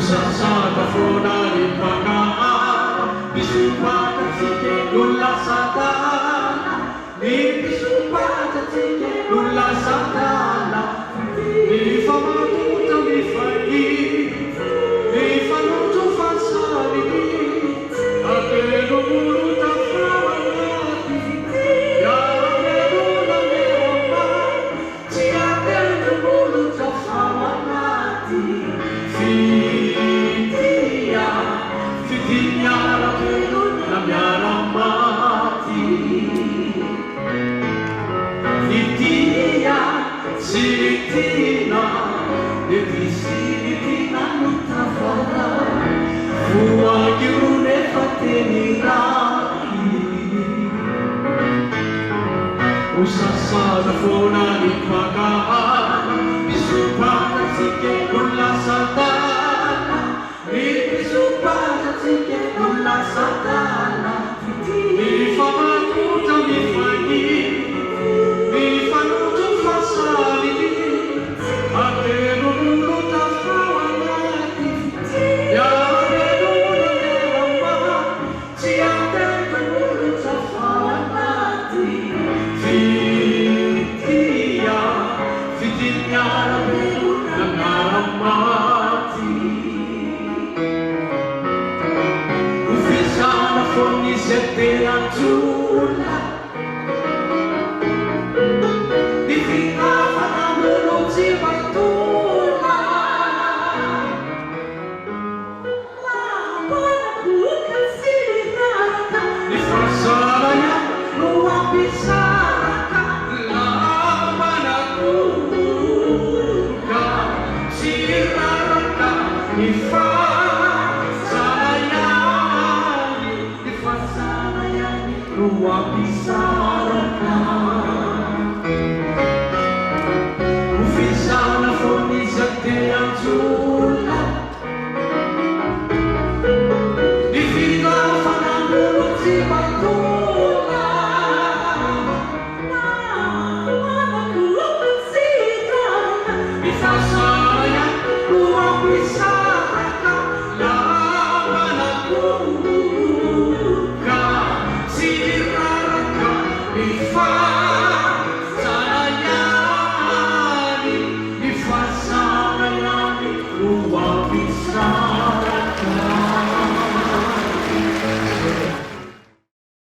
Usasatafona ipaka Bisupata tike nula satana Ni bisupata tike nula satana Ni famatuta mi fai Ni fanutu fasali Akelo muruta framangati Yaramelo na meropa Tiakelo muruta framangati Fitinya la pelo la mia ramati Fitia silitina Silitina nutafara Fua chiune fatenirati Usasada fona di pagana Bisupata sike nulla satana Bisupata sike nulla satana Mi famatuta mi fai Mi fanuto fasali Akelo muruta framangati Yaramelo na meramba Tiakelo muruta framangati Fitinya la pelo la ngaramati Ufisana foni setera tula Difika fanando rozi baitula Lapana kuka sirata Difasana ya luwa pisaraka Lapana kuka sirata Difasana ya luwa pisaraka